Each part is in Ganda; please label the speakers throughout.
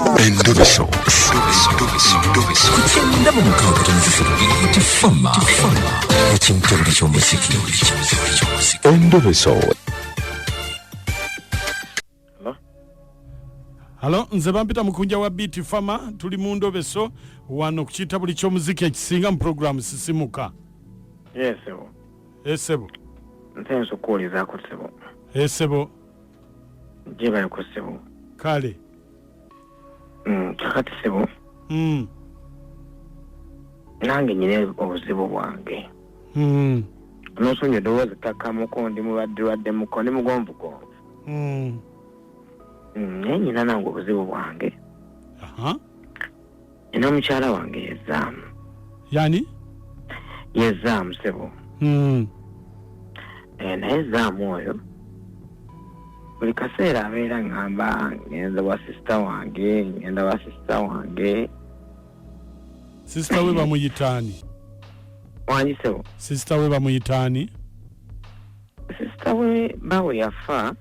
Speaker 1: Endobeso.
Speaker 2: Kugenda mu mukaaga tifama ekintu eky'omuziki.
Speaker 1: Endobeso.
Speaker 3: Halo, nze bampita Mukunja wa Beat Farmer, tuli mu Ndobeso wano kukiita buli ky'omuziki ekisinga mu program sisimuka.
Speaker 4: Yes,
Speaker 3: Sebo.
Speaker 4: Ntenso kuulizaako Sebo.
Speaker 3: Sebo.
Speaker 4: Gye bali ku Sebo.
Speaker 3: Kale.
Speaker 4: Kakati Sebo. Nange nyine obuzibu bwange. N'osonyiwa eddoboozi ttakamuko ndi mubadde muko ndi mugonvugonvu. Naye nyina nange obuzibu bwange. Nina omukyala wange yezaamu.
Speaker 3: Yani?
Speaker 4: Yezaamu Sebo. Naye zaamu oyo buli kaseera abeera ngamba ngenda wa sisita wange.
Speaker 3: Sisita we bamuyitaani?
Speaker 4: Wangi Sebo.
Speaker 3: Sisita we bamuyitaani?
Speaker 4: Sisita we bawe yafa.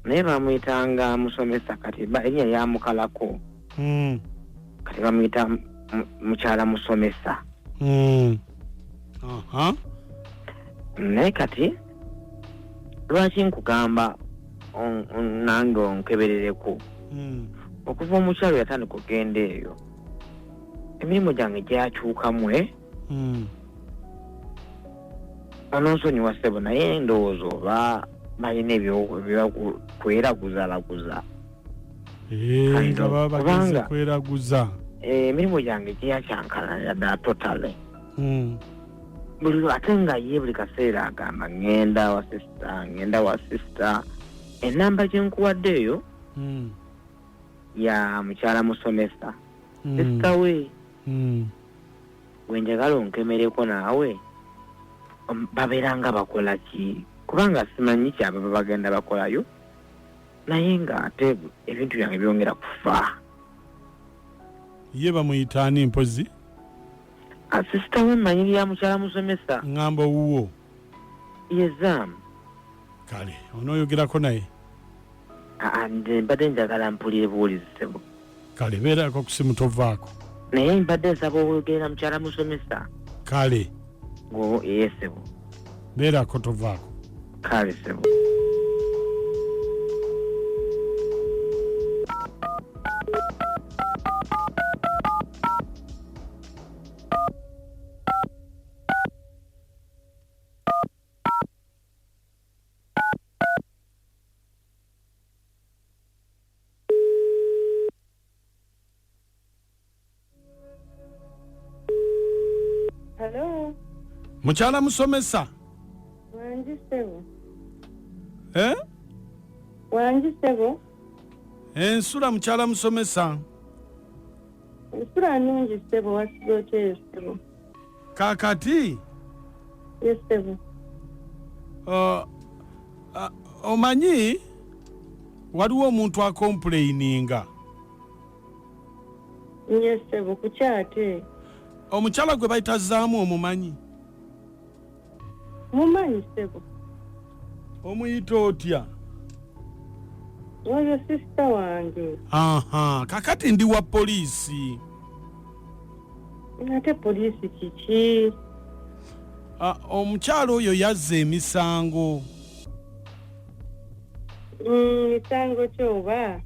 Speaker 4: Naye bamuyitanga musomesa kati erinnya lyamukalako. Kati bamuyita mukyala musomesa. Naye kati lwaki nkugamba nange onkeberereko okuva omukyalo yatandika okugenda eyo emirimu gyange gyakyukamu ononsonyiwa Sebo naye ndowooza oba balina ebyokweraguza
Speaker 3: bageze kweraguza
Speaker 4: emirimu gyange gyakyankalanya ddala totale buli ate nga ye buli kaseera agamba ngenda wa sisita enamba gye nkuwadde eyo ya mukyala musomesa sisita we wenjagala onkemereko naawe babeeranga bakola ki kubanga simanyi kyaba bagenda bakolayo naye nga ate ebintu byange byongera kufa.
Speaker 3: Ye bamuyitaani mpozi?
Speaker 4: Sisita we mmanyi lya mukyala musomesa.
Speaker 3: Ngamba Ewuwo.
Speaker 4: Yezaamu.
Speaker 3: Kale, onooyogerako naye?
Speaker 4: Nze mbadde njagala mpulire buwulizi Sebo.
Speaker 3: Kale, beerako ku simu tovaako.
Speaker 4: Naye mbadde nsaba oyogera mukyala musomesa.
Speaker 3: Kale.
Speaker 4: Ye Sebo.
Speaker 3: Beerako tovaako.
Speaker 4: Kale Sebo.
Speaker 5: Hello.
Speaker 3: Mukyala musomesa?
Speaker 5: Wange Sebo. Wange Sebo.
Speaker 3: Ensula mukyala musomesa.
Speaker 5: Ensula nungi Sebo wasigote Sebo.
Speaker 3: Kakati?
Speaker 5: Yes Sebo.
Speaker 3: Omanyi waliwo omuntu akomplaininga.
Speaker 5: Yes Sebo kukyate.
Speaker 3: Omukyala gwe bayita zaamu omumanyi?
Speaker 5: Mumanyi Sebo.
Speaker 3: Omuyita otya?
Speaker 5: Oyo sisita wange.
Speaker 3: Kakati ndi wa poliisi.
Speaker 5: Ate poliisi kiki?
Speaker 3: Omukyala oyo yazza emisango.
Speaker 5: Misango kyoba?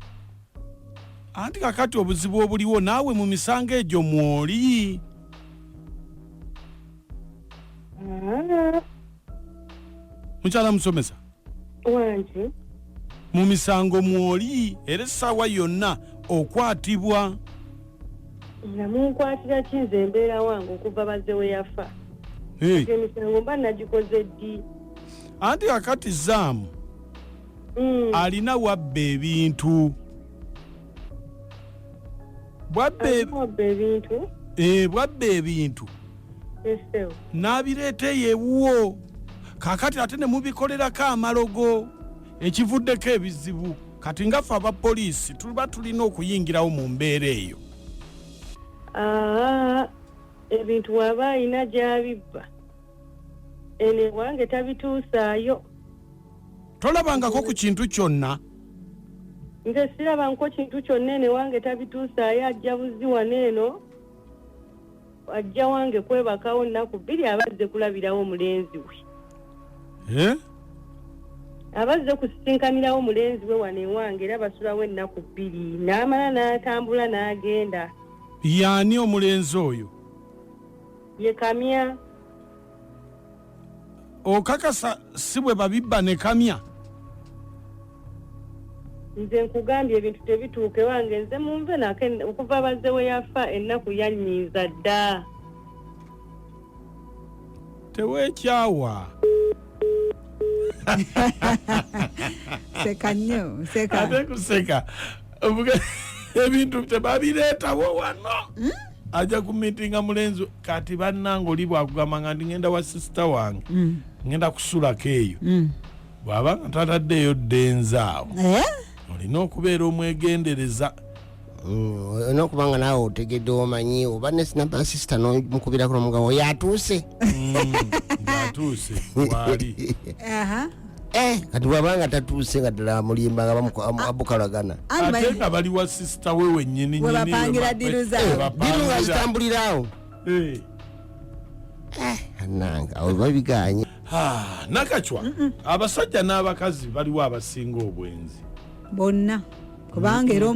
Speaker 3: Anti kakati obuzibu obuliwo naawe mu misango egyo mwoli. Mukyala musomesa?
Speaker 5: Wange.
Speaker 3: Mu misango mwoli era essaawa yonna okwatibwa.
Speaker 5: Nga munkwatira ki nze embeera wange okuva bazze we yafa? Emisango mba nagikoze ddi?
Speaker 3: Anti kakati zaamu alina wabba ebintu. Bwabba ebintu n'abireeta Ewuwo kakati ate ne mubikolerako amalogo ekivuddeko ebizibu kati ngaffe abapoliisi tuba tulina okuyingirawo mu mbeera eyo.
Speaker 5: Ebintu waba alina gy'abibba ene wange tabituusaayo.
Speaker 3: Tolabangako ku kintu kyonna?
Speaker 5: nze siraba nko kintu kyonna ene wange tabituusaayo ajja buzi waneeno ajja wange kwebakawo nnaku 2 abazze kulabirawo omulenzi we abazze kusisinkanirawo omulenzi we wane wange era basulawo ennaku 2 n'amala n'atambula n'agenda.
Speaker 3: Yaani omulenzi oyo?
Speaker 5: Ye Kamya.
Speaker 3: Okakasa si bwe babibba ne Kamya?
Speaker 5: Nze nkugambye ebintu tebituuke wange nze munve okuva abazze we yafa ennaku yannyiiza dda.
Speaker 3: Teweekyawa.
Speaker 6: Seka nnyo, seka.
Speaker 3: Ate kuseka. Ebintu tebabireetawo wano. Ajja ku meetinga mulenzi kati bannange oli bwakugamba nga ngenda wa sister wange. Ngenda kusulako eyo. Bw'aba nga tataddeyo ddenzaawo. Olina okubeera omwegendereza.
Speaker 7: Olina okubanga naawe otegedde omanyi oba ne sinaba sister n'omukubirako n'omugabo yatuuse.
Speaker 3: Yatuuse waali.
Speaker 7: Kati bw'abanga tatuuse nga ddala mulimba nga abukalagana.
Speaker 3: Ate nga bali wa sister we wennyini
Speaker 6: we bapangira diru zaabwe.
Speaker 7: Diru nga zitambulirawo. Ananga awo babiganye.
Speaker 3: Nakachwa abasajja n'abakazi baliwo abasinga obwenzi.
Speaker 6: Bonna kubanga era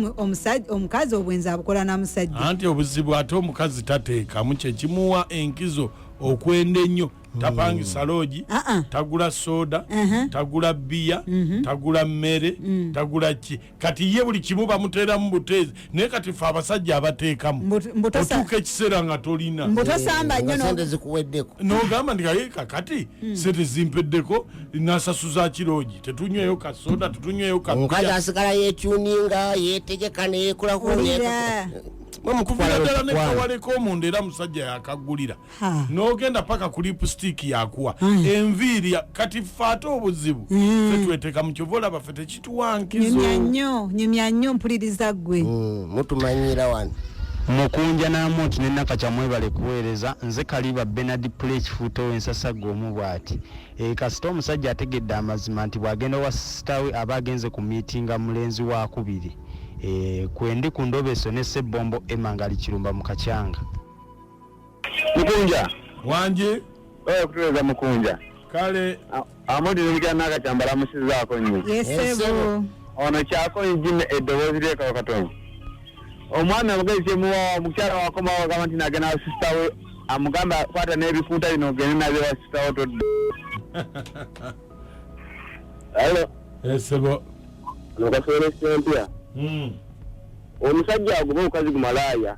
Speaker 6: omukazi obwenzi abukola na musajja.
Speaker 3: Anti obuzibu ate omukazi tateekamu kye kimuwa enkizo okwenda ennyo. Tapangisa loogi, tagula soda, tagula bia, tagula mmere, tagula ki. Kati ye buli kimu bamuteeramu buteezi. Naye kati ffe abasajja abateekamu. Otuuka ekiseera nga tolina.
Speaker 6: Mbutosamba nnyo
Speaker 7: sente zikuweddeko.
Speaker 3: N'ogamba nti kaye kakati sente zimpeddeko nasasuza kiroogi. Tetunyweyo ka soda, tetunyweyo ka bia.
Speaker 7: Omukazi asigala yeetuuninga, yeetegeka ne yeekulako.
Speaker 3: Mukuvira ddala ne kawaleko omuntu era musajja yakagulira. N'ogenda paka ku lipstick yakuwa. Enviiri kati ffe ate obuzibu. Ffe tweteeka mu kivola baffe tekituwa nkizo.
Speaker 6: Nyumya nnyo mpuliriza ggwe.
Speaker 7: Mutumanyira wano.
Speaker 8: Mukunja n'amonti ne Nakacha mwebale kuweereza nze Kaliba Bernard Plech Futo w'ensasaggo omu bw'ati. Kasita omusajja ategedde amazima nti bw'agenda wa sister we aba agenze ku meetinga mulenzi wa 2. Kwendi ku Endobeso ne Sebombo emangali kirumba mu Kachanga.
Speaker 9: Mukunja
Speaker 3: Wange
Speaker 9: kutuweza Mukunja
Speaker 3: kale
Speaker 9: amodi nilika Nakacha mbala musizaako nnyo.
Speaker 6: Yesebo
Speaker 9: Ono kyako njine eddoboozi ly'ekawo katono. Omwana amugezi kyemuwa mukyala wakoma wagamba nti nagenda wa sister we amugamba kwata n'ebifunta bino ogende nabyo wa sister we todde. Hello.
Speaker 3: Yesebo.
Speaker 9: Nokasobola esempya. Omusajja agobe omukazi gumalaaya.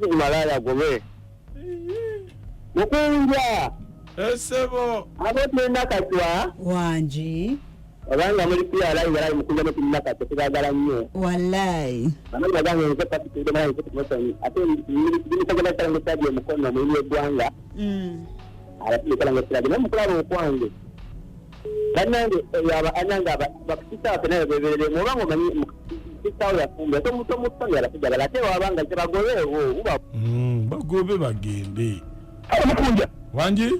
Speaker 9: Gumalaaya agobe. Mukunja.
Speaker 3: Yesebo.
Speaker 9: Abote Nakachwa.
Speaker 6: Wange.
Speaker 9: Abanga muri pia lai ngalai Mukunja ne Nakachwa kugagala nnyo.
Speaker 6: Wallahi.
Speaker 9: Bamwe baganga nze pati kide mara nze kumosani. Ate ni kagala tangu tadi mukono mwili egwanga. Ala kala ngasiraje na mukulabo okwange. Kanange yaba ananga bakita apena bebere mubango manyi kitawo yafumba to muto yala kujala late wabanga kiragolewo uba
Speaker 3: bagobe bagende.
Speaker 9: Mukunja
Speaker 3: Wange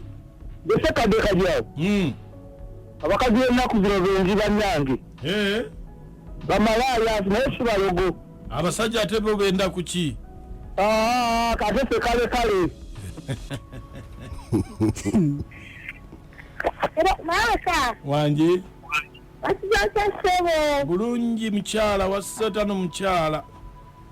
Speaker 9: beseka de kajyawo abakazi ennaku zino benzi bannange bamalaya naye balogo
Speaker 3: abasajja ate bo benda ku ki?
Speaker 9: Katese kale Mawasa.
Speaker 3: Wange
Speaker 9: Wasijasebo.
Speaker 3: bulungi mukyala wasatano mukyala.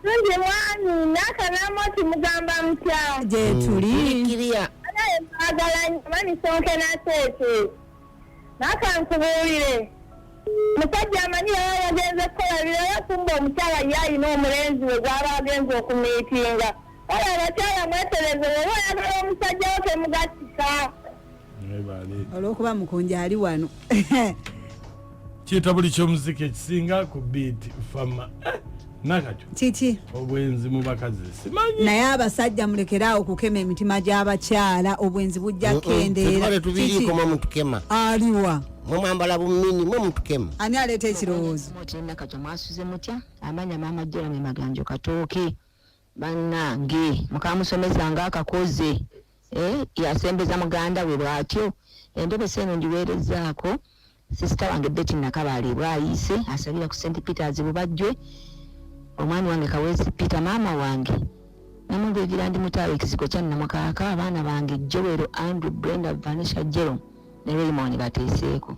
Speaker 9: Nje mwani nakanamoti mugamba mutya.
Speaker 6: Je tuli.
Speaker 7: Kiriya.
Speaker 9: Anaye magala mani sonke na tete. Nakankubuulire. Musajja amanyi yagenze kukola biro yakumba omukyala yayi n'omulenzi we gwaba agenze okumiitinga. Oyo abakyala mwetereze oba oyagala omusajja wo temugatika.
Speaker 6: Olwokuba Mukunja ali wano.
Speaker 3: Kyeta buli ky'omuziki ekisinga ku beat fama. Nakacho.
Speaker 6: Kiki?
Speaker 3: Obwenzi mu bakazi simanyi.
Speaker 6: Naye abasajja mulekerawo okukema emitima gy'abakyala obwenzi bujja kendeera.
Speaker 7: Tetwale tubiriiko mwe mutukema.
Speaker 6: Aliwa.
Speaker 7: Mwe mwambala bumini mwe mutukema.
Speaker 6: Ani aleeta ekirowoozo?
Speaker 10: Nakacho mwasuze mutya amanya maama Jeremy Maganjo Katooke bannange mukamusomeza ng'akakoze yasembeza muganda we bw'atyo Endobeso eno ndiweerezaako sister wange Betty Nakabali bwayise asabira ku St Peters bubajjwe omwami wange Kawezi Peter mama wange namubegira ndi mutawe ekisiko kya namukaka abaana bange Joel Andrew Brenda Vanessa Jerome ne Raymond bateeseeko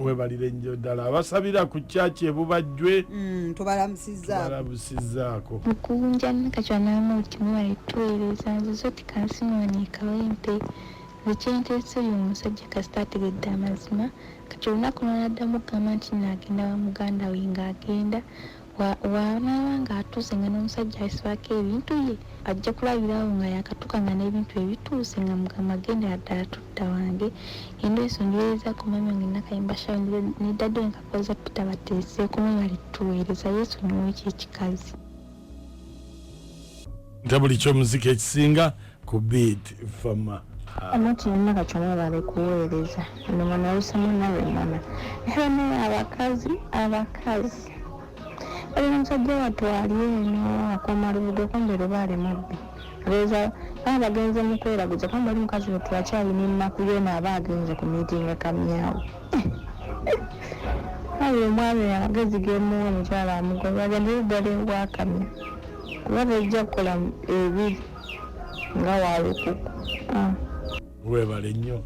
Speaker 3: webalire nnyo ddala abasabira ku kyaki ebubajjwe tubalamusizaako
Speaker 11: Mukunja nakachwa namuti mwalitwereza nze zoti kansinyoni kawempe zekyentese oyo omusajja kasita ategedde amazima kati olunaku lwanaddamu kugamba nti nagenda wa muganda we ng'agenda waanaaba ng'atuuse nga n'omusajja ayisibako ebintu bye ajja kulabirawo nga yakatuka nga n'ebintu ebituuse nga mugamba agenda ddala tutta wange endo esongereza ku mami wange nakayimba shawo neddadde nkakoza Peter bateeseeko mwe balituweereza yesu niwo ekyekikazi
Speaker 3: nte buli kyomuzika ekisinga ku beat fama
Speaker 11: amati naka chomwe bale kuweereza ndo mwana usamu nawe mwana hene abakazi bali musajja watwali eno akoma lubugo kombero bale mubbi reza abagenze mu kweraguza kwamba ali mukazi wetwakyali n'ennaku yona abagenze ku meeting akamyawo ayo mwami agezi gemu omukyala amugoba agende ddala wakamya kuba bajja kukola ebiri nga wawe kuku
Speaker 3: webale nnyo